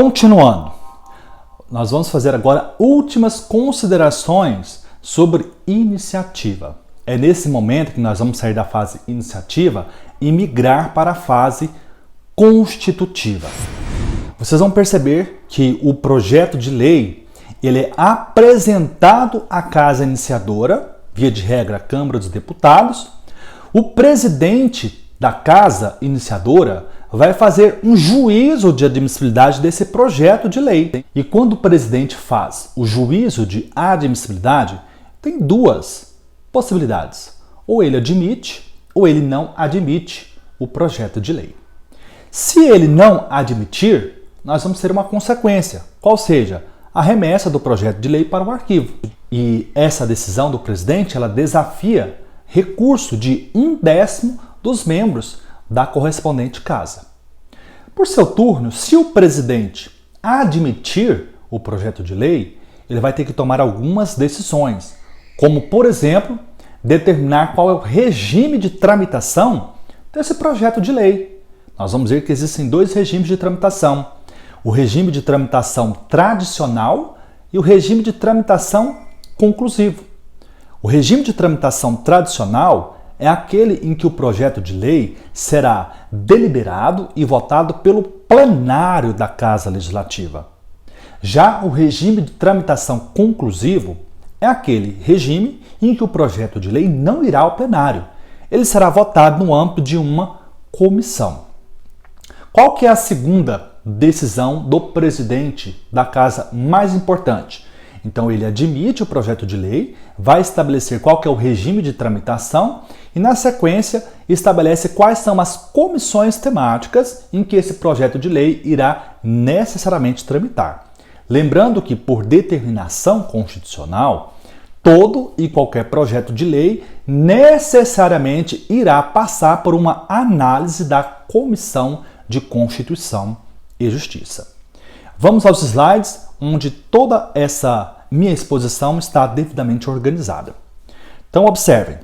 Continuando, nós vamos fazer agora últimas considerações sobre iniciativa. É nesse momento que nós vamos sair da fase iniciativa e migrar para a fase constitutiva. Vocês vão perceber que o projeto de lei ele é apresentado à Casa Iniciadora, via de regra, a Câmara dos Deputados. O presidente da Casa Iniciadora vai fazer um juízo de admissibilidade desse projeto de lei. E quando o presidente faz o juízo de admissibilidade, tem duas possibilidades. Ou ele admite, ou ele não admite o projeto de lei. Se ele não admitir, nós vamos ter uma consequência, qual seja a remessa do projeto de lei para o arquivo. E essa decisão do presidente, ela desafia recurso de 1/10 dos membros da correspondente casa. Por seu turno, se o presidente admitir o projeto de lei, ele vai ter que tomar algumas decisões, como, por exemplo, determinar qual é o regime de tramitação desse projeto de lei. Nós vamos ver que existem dois regimes de tramitação: o regime de tramitação tradicional e o regime de tramitação conclusivo. O regime de tramitação tradicional é aquele em que o projeto de lei será deliberado e votado pelo plenário da Casa Legislativa. Já o regime de tramitação conclusivo é aquele regime em que o projeto de lei não irá ao plenário. Ele será votado no âmbito de uma comissão. Qual que é a segunda decisão do presidente da Casa mais importante? Então ele admite o projeto de lei, vai estabelecer qual que é o regime de tramitação e, na sequência, estabelece quais são as comissões temáticas em que esse projeto de lei irá necessariamente tramitar. Lembrando que, por determinação constitucional, todo e qualquer projeto de lei necessariamente irá passar por uma análise da Comissão de Constituição e Justiça. Vamos aos slides onde toda essa minha exposição está devidamente organizada. Então observem,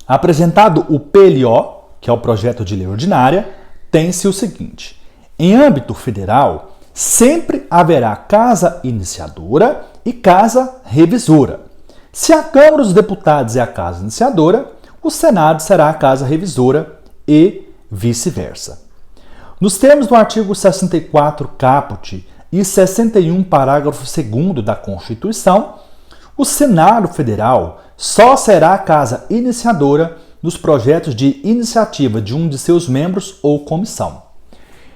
apresentado o PLO, que é o projeto de lei ordinária, tem-se o seguinte: em âmbito federal, sempre haverá casa iniciadora e casa revisora. Se a Câmara dos Deputados é a casa iniciadora, o Senado será a casa revisora e vice-versa. Nos termos do artigo 64 caput e 61 parágrafo 2º da Constituição, o Senado Federal só será a casa iniciadora nos projetos de iniciativa de um de seus membros ou comissão.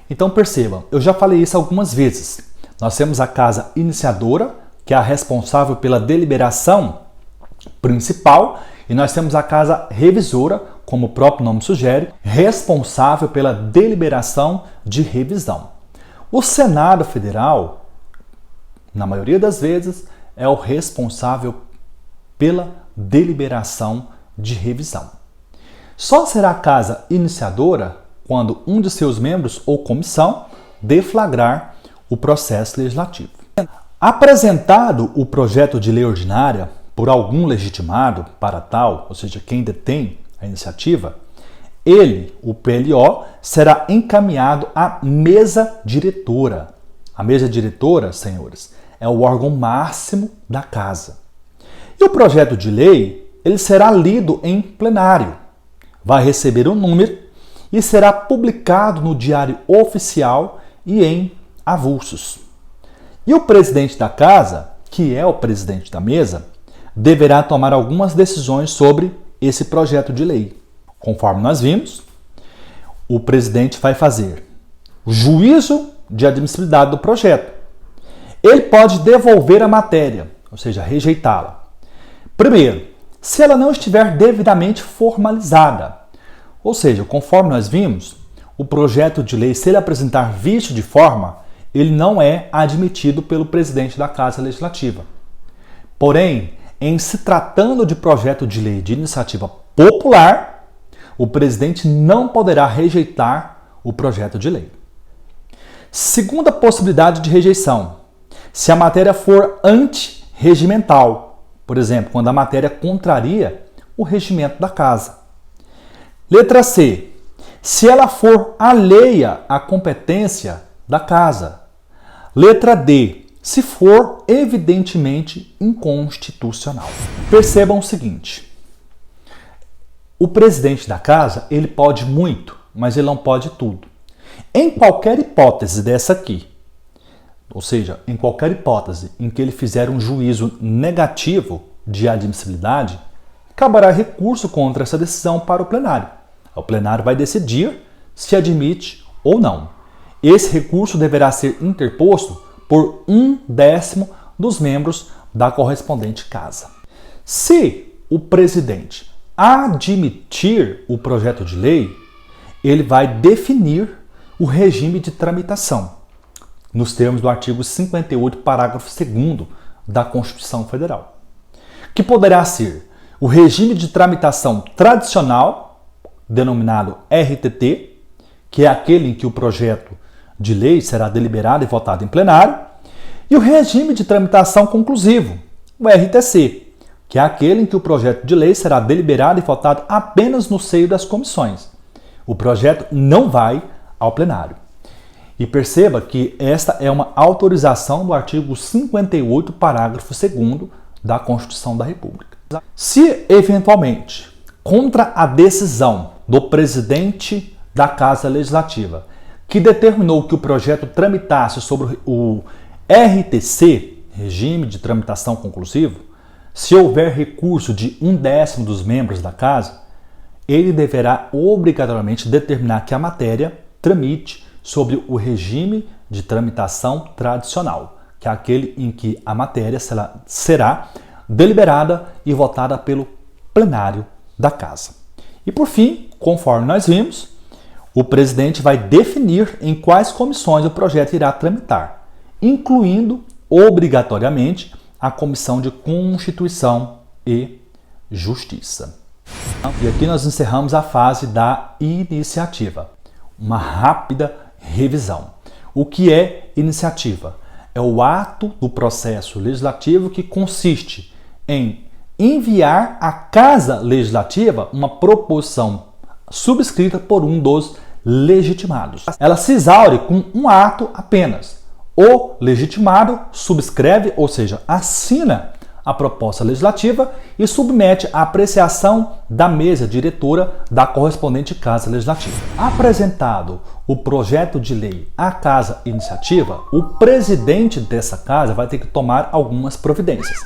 Então percebam, eu já falei isso algumas vezes. Nós temos a casa iniciadora, que é a responsável pela deliberação principal, e nós temos a casa revisora, como o próprio nome sugere, responsável pela deliberação de revisão. O Senado Federal, na maioria das vezes, é o responsável pela deliberação de revisão. Só será a casa iniciadora quando um de seus membros ou comissão deflagrar o processo legislativo. Apresentado o projeto de lei ordinária por algum legitimado para tal, ou seja, quem detém a iniciativa, ele, o PLO, será encaminhado à mesa diretora. A mesa diretora, senhores, é o órgão máximo da casa. E o projeto de lei, ele será lido em plenário, vai receber um número e será publicado no Diário Oficial e em avulsos. E o presidente da casa, que é o presidente da mesa, deverá tomar algumas decisões sobre esse projeto de lei. Conforme nós vimos, o presidente vai fazer o juízo de admissibilidade do projeto. Ele pode devolver a matéria, ou seja, rejeitá-la. Primeiro, se ela não estiver devidamente formalizada. Ou seja, conforme nós vimos, o projeto de lei, se ele apresentar vício de forma, ele não é admitido pelo presidente da Casa Legislativa. Porém, em se tratando de projeto de lei de iniciativa popular, o presidente não poderá rejeitar o projeto de lei. Segunda possibilidade de rejeição: se a matéria for antirregimental, por exemplo, quando a matéria contraria o regimento da casa. Letra C: se ela for alheia à competência da casa. Letra D, se for evidentemente inconstitucional. Percebam o seguinte, o presidente da casa, ele pode muito, mas ele não pode tudo. Em qualquer hipótese dessa aqui, ou seja, em qualquer hipótese em que ele fizer um juízo negativo de admissibilidade, caberá recurso contra essa decisão para o plenário. O plenário vai decidir se admite ou não. Esse recurso deverá ser interposto por 1/10 dos membros da correspondente casa. Se o presidente admitir o projeto de lei, ele vai definir o regime de tramitação, nos termos do artigo 58, parágrafo 2º da Constituição Federal, que poderá ser o regime de tramitação tradicional, denominado RTT, que é aquele em que o projeto de lei será deliberado e votado em plenário, e o regime de tramitação conclusivo, o RTC, que é aquele em que o projeto de lei será deliberado e votado apenas no seio das comissões. O projeto não vai ao plenário. E perceba que esta é uma autorização do artigo 58, parágrafo 2º da Constituição da República. Se, eventualmente, contra a decisão do presidente da Casa Legislativa, que determinou que o projeto tramitasse sobre o RTC, regime de tramitação conclusivo, se houver recurso de 1/10 dos membros da Casa, ele deverá obrigatoriamente determinar que a matéria tramite sobre o regime de tramitação tradicional, que é aquele em que a matéria será deliberada e votada pelo plenário da Casa. E por fim, conforme nós vimos, o presidente vai definir em quais comissões o projeto irá tramitar, incluindo obrigatoriamente a Comissão de Constituição e Justiça. E aqui nós encerramos a fase da iniciativa. Uma rápida revisão. O que é iniciativa? É o ato do processo legislativo que consiste em enviar à Casa Legislativa uma proposição subscrita por um dos legitimados. Ela se exaure com um ato apenas. O legitimado subscreve, ou seja, assina a proposta legislativa e submete à apreciação da mesa diretora da correspondente Casa Legislativa. Apresentado o projeto de lei à Casa Iniciativa, o presidente dessa casa vai ter que tomar algumas providências.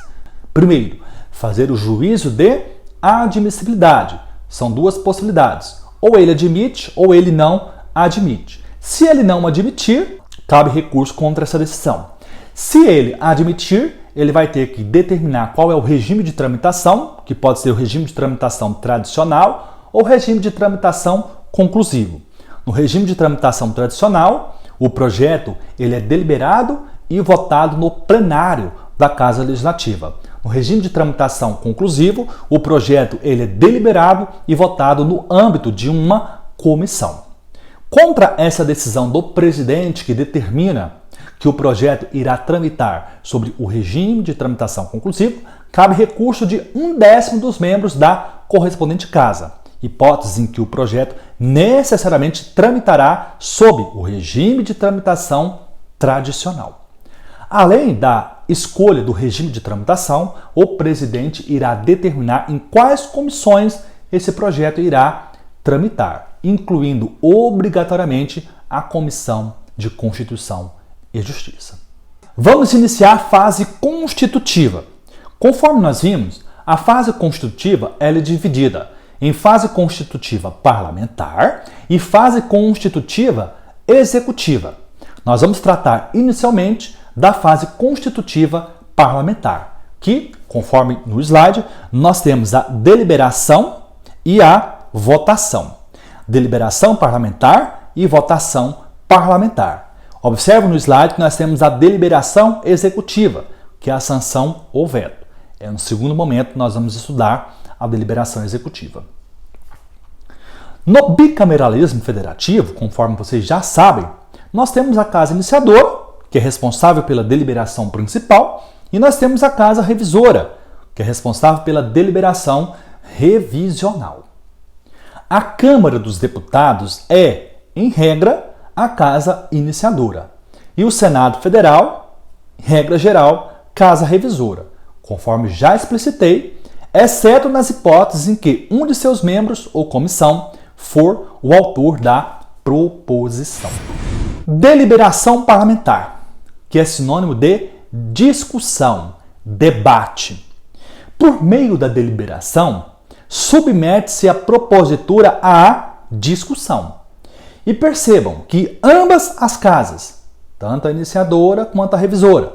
Primeiro, fazer o juízo de admissibilidade. São duas possibilidades. Ou ele admite ou ele não admite. Se ele não admitir, cabe recurso contra essa decisão. Se ele admitir, ele vai ter que determinar qual é o regime de tramitação, que pode ser o regime de tramitação tradicional ou regime de tramitação conclusivo. No regime de tramitação tradicional, o projeto ele é deliberado e votado no plenário da Casa Legislativa. No regime de tramitação conclusivo, o projeto ele é deliberado e votado no âmbito de uma comissão. Contra essa decisão do presidente que determina que o projeto irá tramitar sobre o regime de tramitação conclusivo, cabe recurso de 1/10 dos membros da correspondente casa, hipótese em que o projeto necessariamente tramitará sob o regime de tramitação tradicional. Além da escolha do regime de tramitação, o presidente irá determinar em quais comissões esse projeto irá tramitar, incluindo obrigatoriamente a Comissão de Constituição e Justiça. Vamos iniciar a fase constitutiva. Conforme nós vimos, a fase constitutiva ela é dividida em fase constitutiva parlamentar e fase constitutiva executiva. Nós vamos tratar inicialmente da fase constitutiva parlamentar, que, conforme no slide, nós temos a deliberação e a votação. Deliberação parlamentar e votação parlamentar. Observe no slide que nós temos a deliberação executiva, que é a sanção ou veto. No segundo momento nós vamos estudar a deliberação executiva. No bicameralismo federativo, conforme vocês já sabem, nós temos a casa iniciadora, que é responsável pela deliberação principal, e nós temos a casa revisora, que é responsável pela deliberação revisional. A Câmara dos Deputados é, em regra, a casa iniciadora. E o Senado Federal, regra geral, casa revisora, conforme já explicitei, exceto nas hipóteses em que um de seus membros ou comissão for o autor da proposição. Deliberação parlamentar, que é sinônimo de discussão, debate. Por meio da deliberação, submete-se a propositura à discussão. E percebam que ambas as casas, tanto a iniciadora quanto a revisora,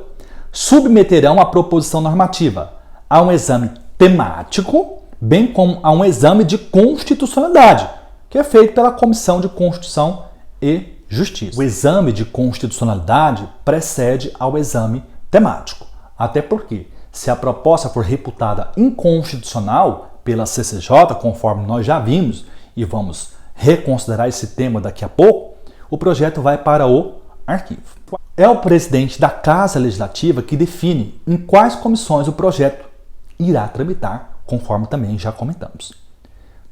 submeterão a proposição normativa a um exame temático, bem como a um exame de constitucionalidade, que é feito pela Comissão de Constituição e Justiça. O exame de constitucionalidade precede ao exame temático, até porque, se a proposta for reputada inconstitucional pela CCJ, conforme nós já vimos e vamos reconsiderar esse tema daqui a pouco, o projeto vai para o arquivo. É o presidente da Casa Legislativa que define em quais comissões o projeto irá tramitar, conforme também já comentamos.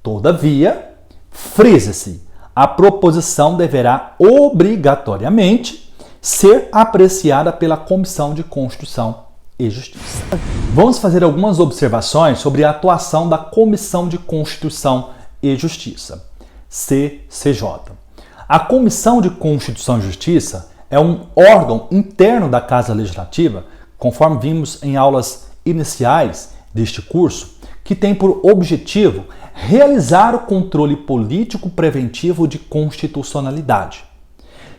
Todavia, frisa-se, a proposição deverá obrigatoriamente ser apreciada pela Comissão de Constituição e Justiça. Vamos fazer algumas observações sobre a atuação da Comissão de Constituição e Justiça, CCJ. A Comissão de Constituição e Justiça é um órgão interno da Casa Legislativa, conforme vimos em aulas iniciais deste curso, que tem por objetivo realizar o controle político preventivo de constitucionalidade.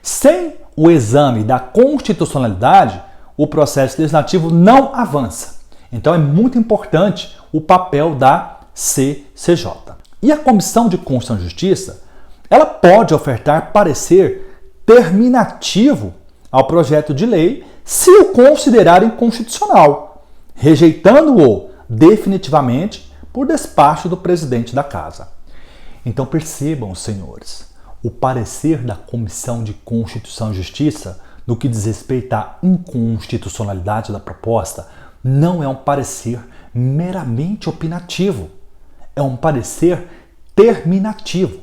Sem o exame da constitucionalidade, o processo legislativo não avança. Então é muito importante o papel da CCJ. E a Comissão de Constituição e Justiça, ela pode ofertar parecer terminativo ao projeto de lei se o considerar inconstitucional, rejeitando-o definitivamente por despacho do presidente da Casa. Então percebam, senhores, o parecer da Comissão de Constituição e Justiça no que diz respeito à inconstitucionalidade da proposta não é um parecer meramente opinativo, é um parecer terminativo.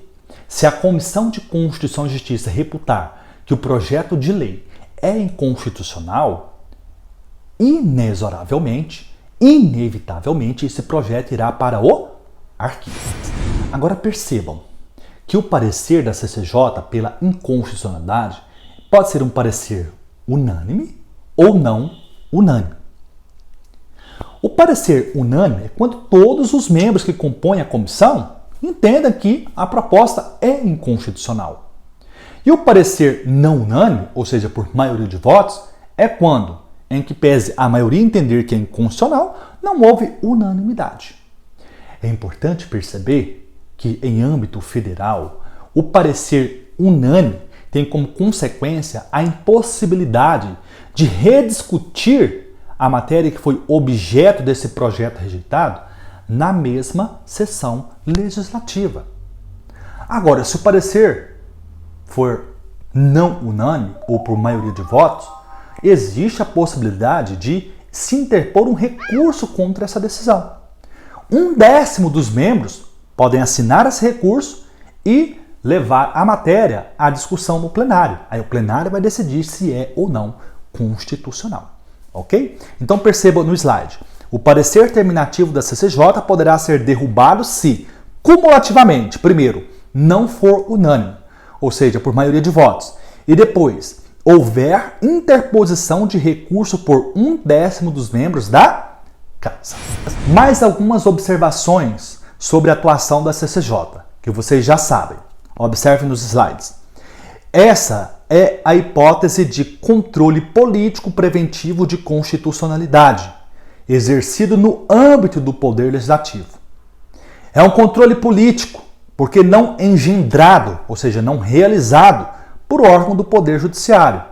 Se a Comissão de Constituição e Justiça reputar que o projeto de lei é inconstitucional, inexoravelmente, inevitavelmente, esse projeto irá para o arquivo. Agora percebam que o parecer da CCJ pela inconstitucionalidade pode ser um parecer unânime ou não unânime. O parecer unânime é quando todos os membros que compõem a comissão entendam que a proposta é inconstitucional. E o parecer não unânime, ou seja, por maioria de votos, é quando, em que pese a maioria entender que é inconstitucional, não houve unanimidade. É importante perceber que, em âmbito federal, o parecer unânime tem como consequência a impossibilidade de rediscutir a matéria que foi objeto desse projeto rejeitado na mesma sessão legislativa. Agora, se o parecer for não unânime ou por maioria de votos, existe a possibilidade de se interpor um recurso contra essa decisão. 1/10 dos membros podem assinar esse recurso e levar a matéria à discussão no plenário. Aí o plenário vai decidir se é ou não constitucional. Ok? Então perceba no slide. O parecer terminativo da CCJ poderá ser derrubado se, cumulativamente, primeiro, não for unânime, ou seja, por maioria de votos, e depois, houver interposição de recurso por 1/10 dos membros da Casa. Mais algumas observações sobre a atuação da CCJ, que vocês já sabem. Observem nos slides. Essa é a hipótese de controle político preventivo de constitucionalidade, exercido no âmbito do Poder Legislativo. É um controle político, porque não engendrado, ou seja, não realizado por órgão do Poder Judiciário.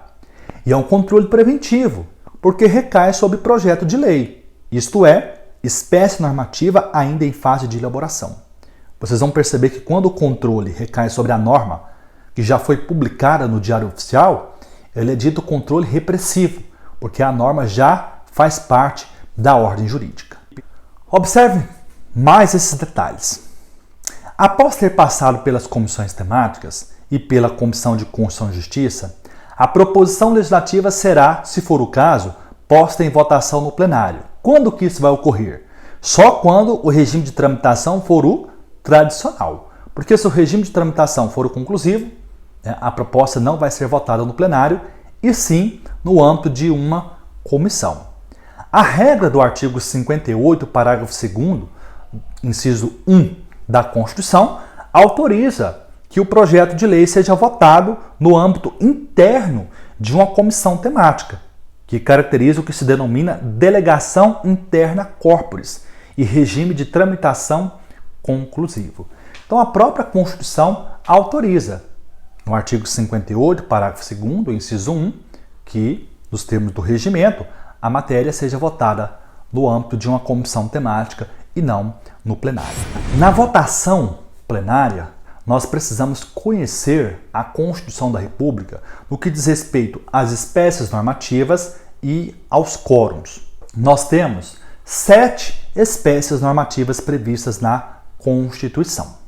E é um controle preventivo, porque recai sobre projeto de lei, isto é, espécie normativa ainda em fase de elaboração. Vocês vão perceber que quando o controle recai sobre a norma que já foi publicada no Diário Oficial, ele é dito controle repressivo, porque a norma já faz parte da ordem jurídica. Observe mais esses detalhes. Após ter passado pelas comissões temáticas e pela Comissão de Constituição e Justiça, A proposição legislativa será, se for o caso, posta em votação no plenário. Quando que isso vai ocorrer? Só quando o regime de tramitação for o tradicional. Porque se o regime de tramitação for o conclusivo, a proposta não vai ser votada no plenário, e sim no âmbito de uma comissão. A regra do artigo 58, parágrafo 2º, inciso 1 da Constituição, autoriza que o projeto de lei seja votado no âmbito interno de uma comissão temática, que caracteriza o que se denomina delegação interna corporis e regime de tramitação conclusivo. Então, a própria Constituição autoriza, no artigo 58, parágrafo 2º, inciso 1, que, nos termos do regimento, a matéria seja votada no âmbito de uma comissão temática e não no plenário. Na votação plenária, nós precisamos conhecer a Constituição da República no que diz respeito às espécies normativas e aos quórums. Nós temos 7 espécies normativas previstas na Constituição.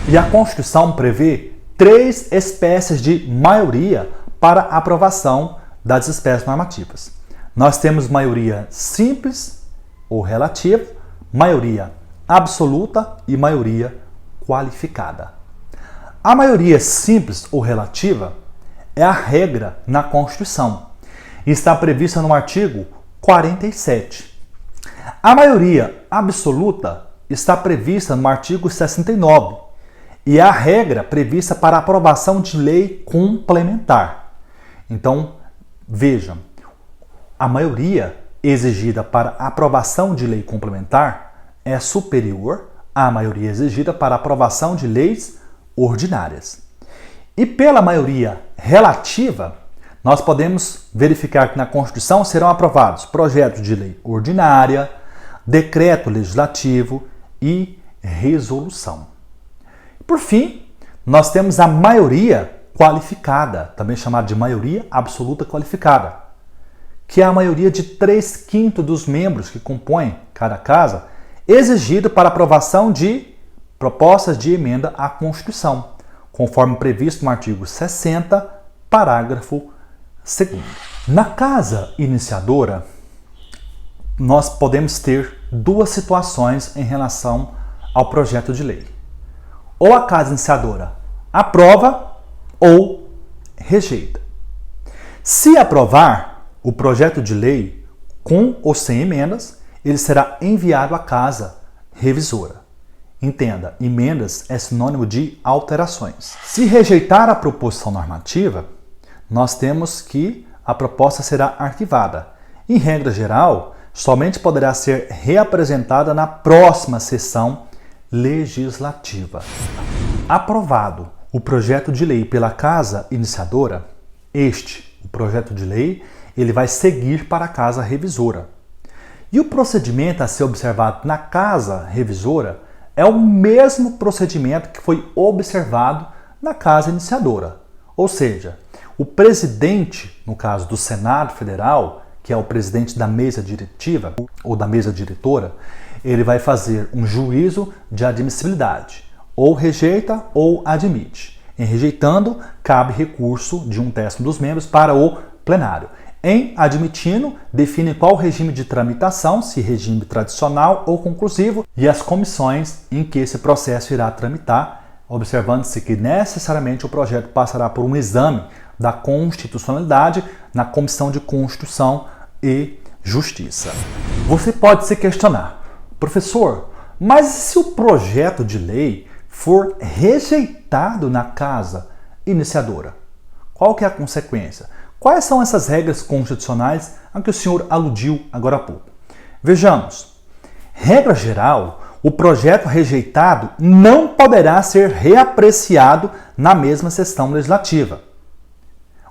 E a Constituição prevê 3 espécies de maioria para aprovação das espécies normativas. Nós temos maioria simples ou relativa, maioria absoluta e maioria qualificada. A maioria simples ou relativa é a regra na Constituição e está prevista no artigo 47. A maioria absoluta está prevista no artigo 69 e é a regra prevista para a aprovação de lei complementar. Então, vejam, a maioria exigida para a aprovação de lei complementar é superior à maioria exigida para a aprovação de leis ordinárias. E pela maioria relativa, nós podemos verificar que na Constituição serão aprovados projetos de lei ordinária, decreto legislativo e resolução. Por fim, nós temos a maioria qualificada, também chamada de maioria absoluta qualificada, que é a maioria de 3/5 dos membros que compõem cada casa, exigido para aprovação de propostas de emenda à Constituição, conforme previsto no artigo 60, parágrafo 2º. Na casa iniciadora, nós podemos ter 2 situações em relação ao projeto de lei. Ou a casa iniciadora aprova ou rejeita. Se aprovar o projeto de lei com ou sem emendas, ele será enviado à casa revisora. Entenda, emendas é sinônimo de alterações. Se rejeitar a proposição normativa, nós temos que a proposta será arquivada. Em regra geral, somente poderá ser reapresentada na próxima sessão legislativa. Aprovado o projeto de lei pela casa iniciadora, o projeto de lei, ele vai seguir para a casa revisora. E o procedimento a ser observado na casa revisora é o mesmo procedimento que foi observado na casa iniciadora. Ou seja, o presidente, no caso do Senado Federal, que é o presidente da mesa diretiva ou da mesa diretora, ele vai fazer um juízo de admissibilidade, ou rejeita ou admite. Em rejeitando, cabe recurso de 1/3 dos membros para o plenário. Em admitindo, define qual regime de tramitação, se regime tradicional ou conclusivo, e as comissões em que esse processo irá tramitar, observando-se que necessariamente o projeto passará por um exame da constitucionalidade na Comissão de Constituição e Justiça. Você pode se questionar, professor, mas se o projeto de lei for rejeitado na casa iniciadora, qual que é a consequência? Quais são essas regras constitucionais a que o senhor aludiu agora há pouco? Vejamos. Regra geral, o projeto rejeitado não poderá ser reapreciado na mesma sessão legislativa.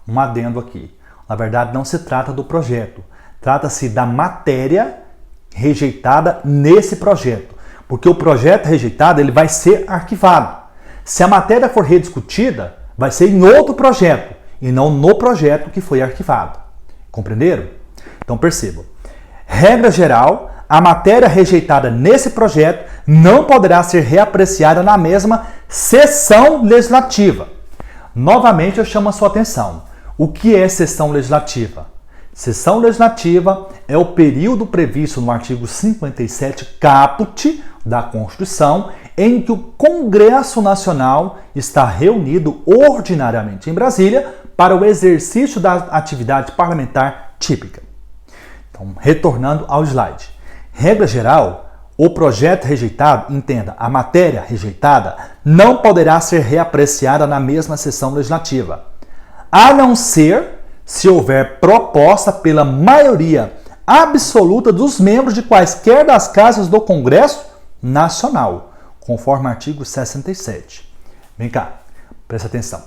Um adendo aqui. Na verdade, não se trata do projeto. Trata-se da matéria rejeitada nesse projeto. Porque o projeto rejeitado ele vai ser arquivado. Se a matéria for rediscutida, vai ser em outro projeto e não no projeto que foi arquivado. Compreenderam? Então percebam. Regra geral, a matéria rejeitada nesse projeto não poderá ser reapreciada na mesma sessão legislativa. Novamente eu chamo a sua atenção. O que é sessão legislativa? Sessão legislativa é o período previsto no artigo 57 caput da Constituição, em que o Congresso Nacional está reunido ordinariamente em Brasília para o exercício da atividade parlamentar típica. Então, retornando ao slide. Regra geral, o projeto rejeitado, entenda, a matéria rejeitada, não poderá ser reapreciada na mesma sessão legislativa, a não ser se houver proposta pela maioria absoluta dos membros de quaisquer das casas do Congresso Nacional, conforme o artigo 67. Vem cá, presta atenção.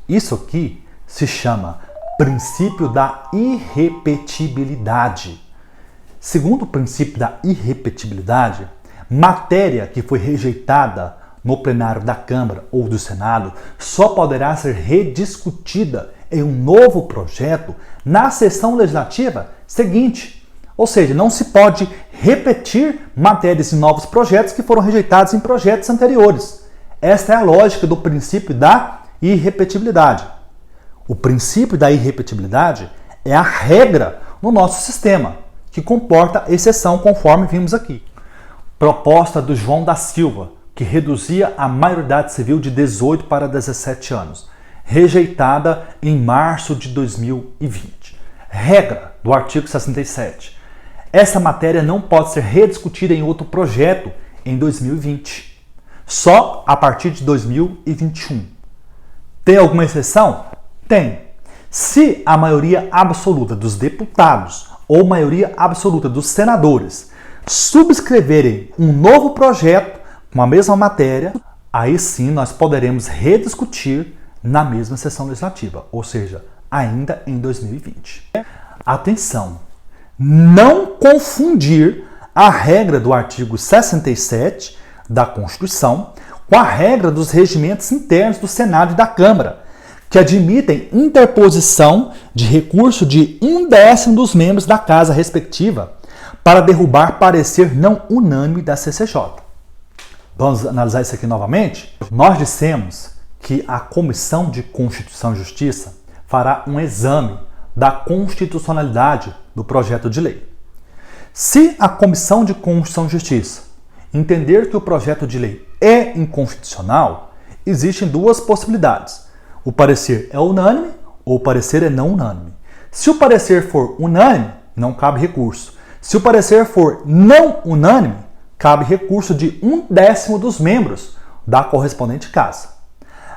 Isso aqui se chama princípio da irrepetibilidade. Segundo o princípio da irrepetibilidade, matéria que foi rejeitada no plenário da Câmara ou do Senado só poderá ser rediscutida em um novo projeto na sessão legislativa seguinte. Ou seja, não se pode repetir matérias em novos projetos que foram rejeitados em projetos anteriores. Esta é a lógica do princípio da irrepetibilidade. O princípio da irrepetibilidade é a regra no nosso sistema, que comporta exceção, conforme vimos aqui. Proposta do João da Silva, que reduzia a maioridade civil de 18 para 17 anos, rejeitada em março de 2020. Regra do artigo 67. Essa matéria não pode ser rediscutida em outro projeto em 2020, só a partir de 2021. Tem alguma exceção? Tem. Se a maioria absoluta dos deputados ou maioria absoluta dos senadores subscreverem um novo projeto com a mesma matéria, aí sim nós poderemos rediscutir na mesma sessão legislativa, ou seja, ainda em 2020. Atenção! Não confundir a regra do artigo 67 da Constituição com a regra dos regimentos internos do Senado e da Câmara, que admitem interposição de recurso de 1/10 dos membros da casa respectiva para derrubar parecer não unânime da CCJ. Vamos analisar isso aqui novamente? Nós dissemos que a Comissão de Constituição e Justiça fará um exame da constitucionalidade do projeto de lei. Se a Comissão de Constituição e Justiça entender que o projeto de lei é inconstitucional, existem duas possibilidades. O parecer é unânime ou o parecer é não unânime. Se o parecer for unânime, não cabe recurso. Se o parecer for não unânime, cabe recurso de 1/10 dos membros da correspondente casa.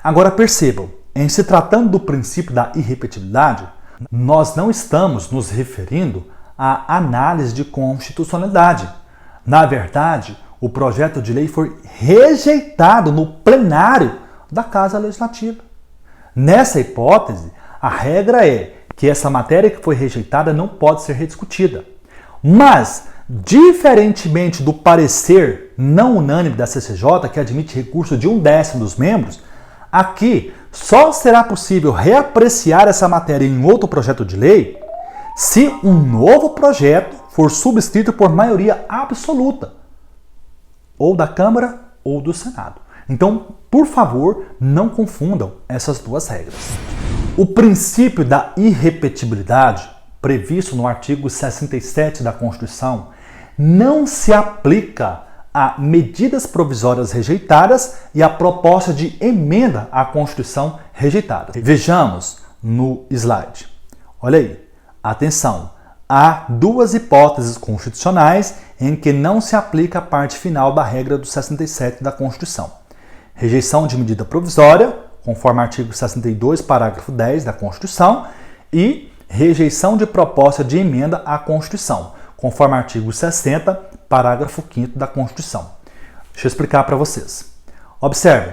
Agora percebam, em se tratando do princípio da irrepetibilidade, nós não estamos nos referindo à análise de constitucionalidade. Na verdade, o projeto de lei foi rejeitado no plenário da Casa Legislativa. Nessa hipótese, a regra é que essa matéria que foi rejeitada não pode ser rediscutida. Mas, diferentemente do parecer não unânime da CCJ, que admite recurso de 1/10 dos membros, aqui só será possível reapreciar essa matéria em outro projeto de lei se um novo projeto for subscrito por maioria absoluta, ou da Câmara ou do Senado. Então, por favor, não confundam essas duas regras. O princípio da irrepetibilidade, previsto no artigo 67 da Constituição, não se aplica a medidas provisórias rejeitadas e a proposta de emenda à Constituição rejeitada. Vejamos no slide. Olha aí, atenção, há duas hipóteses constitucionais em que não se aplica a parte final da regra do 67 da Constituição. Rejeição de medida provisória, conforme o artigo 62, parágrafo 10 da Constituição, e rejeição de proposta de emenda à Constituição, conforme o artigo 60, parágrafo 5º da Constituição. Deixa eu explicar para vocês. Observe,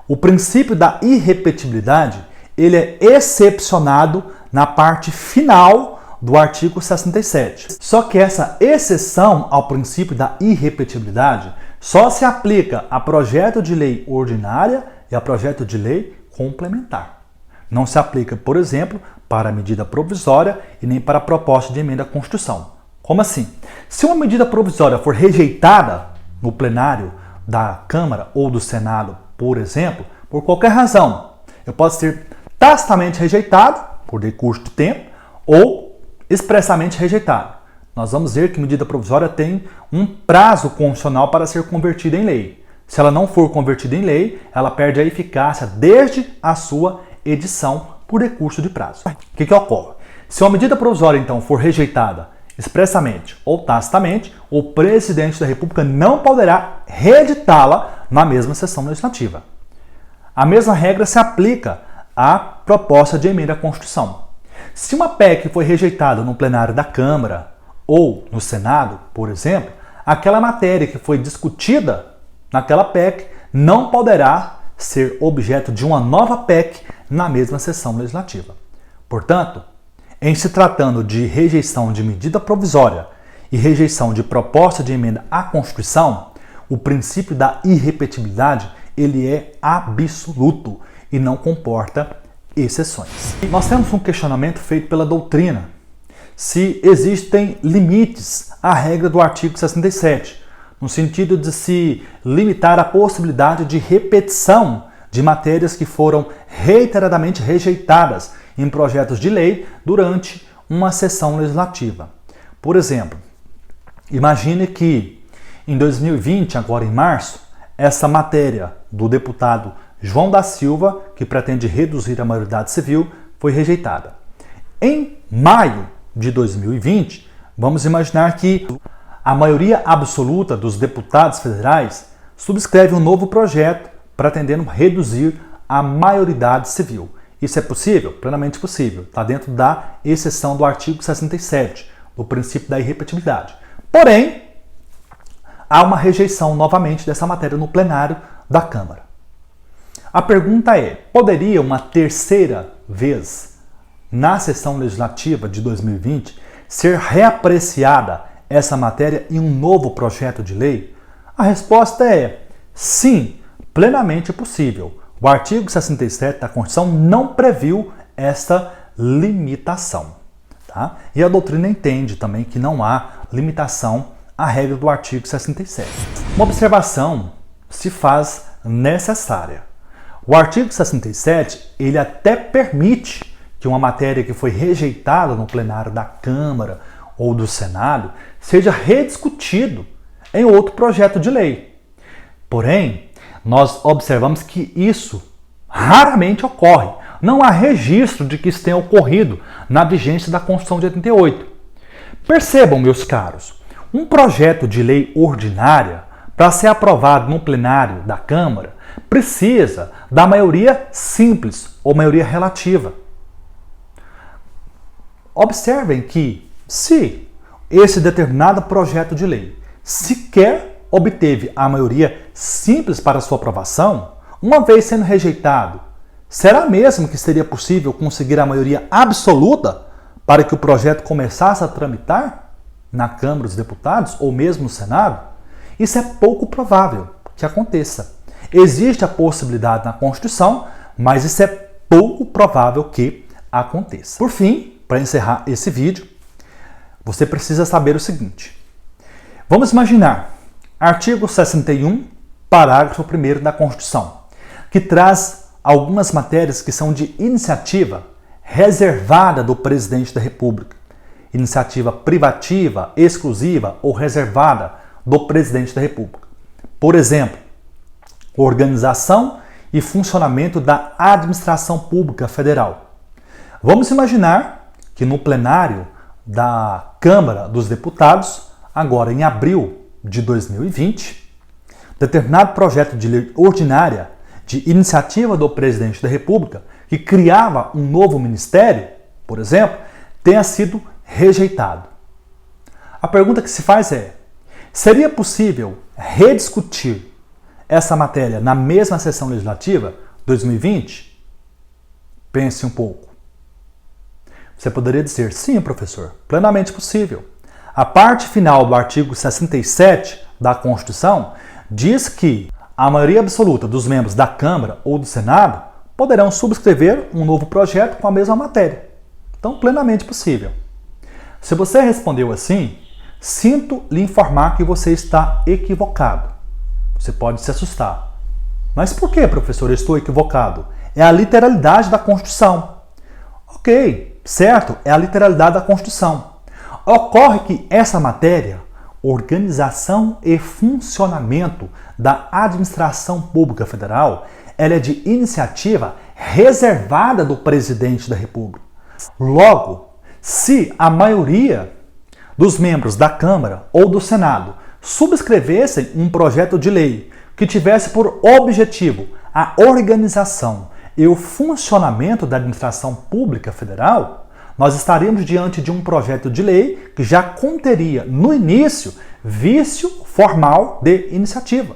o princípio da irrepetibilidade, ele é excepcionado na parte final do artigo 67. Só que essa exceção ao princípio da irrepetibilidade só se aplica a projeto de lei ordinária e a projeto de lei complementar. Não se aplica, por exemplo, para a medida provisória e nem para a proposta de emenda à Constituição. Como assim? Se uma medida provisória for rejeitada no plenário da Câmara ou do Senado, por exemplo, por qualquer razão, eu posso ser tacitamente rejeitado por decurso de tempo, ou expressamente rejeitada. Nós vamos ver que medida provisória tem um prazo constitucional para ser convertida em lei. Se ela não for convertida em lei, ela perde a eficácia desde a sua edição por decurso de prazo. O que ocorre? Se uma medida provisória, então, for rejeitada expressamente ou tacitamente, o presidente da República não poderá reeditá-la na mesma sessão legislativa. A mesma regra se aplica à proposta de emenda à Constituição. Se uma PEC foi rejeitada no plenário da Câmara ou no Senado, por exemplo, aquela matéria que foi discutida naquela PEC não poderá ser objeto de uma nova PEC na mesma sessão legislativa. Portanto, em se tratando de rejeição de medida provisória e rejeição de proposta de emenda à Constituição, o princípio da irrepetibilidade ele é absoluto e não comporta exceções. Nós temos um questionamento feito pela doutrina se existem limites à regra do artigo 67, no sentido de se limitar a possibilidade de repetição de matérias que foram reiteradamente rejeitadas em projetos de lei durante uma sessão legislativa. Por exemplo, imagine que em 2020, agora em março, essa matéria do deputado João da Silva, que pretende reduzir a maioridade civil, foi rejeitada. Em maio de 2020, vamos imaginar que a maioria absoluta dos deputados federais subscreve um novo projeto pretendendo reduzir a maioridade civil. Isso é possível? Plenamente possível. Está dentro da exceção do artigo 67, do princípio da irrepetibilidade. Porém, há uma rejeição novamente dessa matéria no plenário da Câmara. A pergunta é, poderia uma terceira vez na sessão legislativa de 2020 ser reapreciada essa matéria em um novo projeto de lei? A resposta é sim, plenamente possível. O artigo 67 da Constituição não previu essa limitação. Tá? E a doutrina entende também que não há limitação à regra do artigo 67. Uma observação se faz necessária. O artigo 67, ele até permite que uma matéria que foi rejeitada no plenário da Câmara ou do Senado seja rediscutido em outro projeto de lei. Porém, nós observamos que isso raramente ocorre. Não há registro de que isso tenha ocorrido na vigência da Constituição de 88. Percebam, meus caros, um projeto de lei ordinária, para ser aprovado no plenário da Câmara, precisa da maioria simples ou maioria relativa. Observem que, se esse determinado projeto de lei sequer obteve a maioria simples para sua aprovação, uma vez sendo rejeitado, será mesmo que seria possível conseguir a maioria absoluta para que o projeto começasse a tramitar na Câmara dos Deputados ou mesmo no Senado? Isso é pouco provável que aconteça. Existe a possibilidade na Constituição, mas isso é pouco provável que aconteça. Por fim, para encerrar esse vídeo, você precisa saber o seguinte. Vamos imaginar artigo 61, parágrafo 1º da Constituição, que traz algumas matérias que são de iniciativa reservada do presidente da República. Iniciativa privativa, exclusiva ou reservada do presidente da República. Por exemplo, organização e funcionamento da administração pública federal. Vamos imaginar que no plenário da Câmara dos Deputados, agora em abril de 2020, determinado projeto de lei ordinária de iniciativa do presidente da República, que criava um novo ministério, por exemplo, tenha sido rejeitado. A pergunta que se faz é: seria possível rediscutir essa matéria na mesma sessão legislativa 2020? Pense um pouco. Você poderia dizer, sim, professor, plenamente possível. A parte final do artigo 67 da Constituição diz que a maioria absoluta dos membros da Câmara ou do Senado poderão subscrever um novo projeto com a mesma matéria. Então, plenamente possível. Se você respondeu assim, sinto lhe informar que você está equivocado. Você pode se assustar. Mas por que, professor, eu estou equivocado? É a literalidade da Constituição. Ok, certo, é a literalidade da Constituição. Ocorre que essa matéria, organização e funcionamento da administração pública federal, ela é de iniciativa reservada do presidente da República. Logo, se a maioria dos membros da Câmara ou do Senado subscrevessem um projeto de lei que tivesse por objetivo a organização e o funcionamento da administração pública federal, nós estaríamos diante de um projeto de lei que já conteria, no início, vício formal de iniciativa.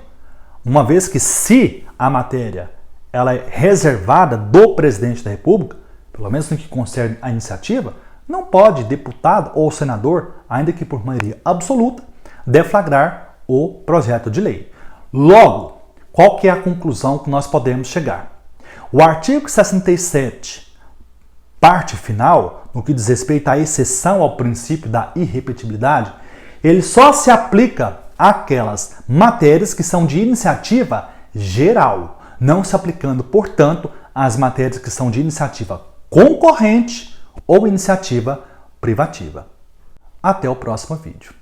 Uma vez que, se a matéria ela é reservada do presidente da República, pelo menos no que concerne a iniciativa, não pode deputado ou senador, ainda que por maioria absoluta, deflagrar o projeto de lei. Logo, qual que é a conclusão que nós podemos chegar? O artigo 67, parte final, no que diz respeito à exceção ao princípio da irrepetibilidade, ele só se aplica àquelas matérias que são de iniciativa geral, não se aplicando, portanto, às matérias que são de iniciativa concorrente ou iniciativa privativa. Até o próximo vídeo.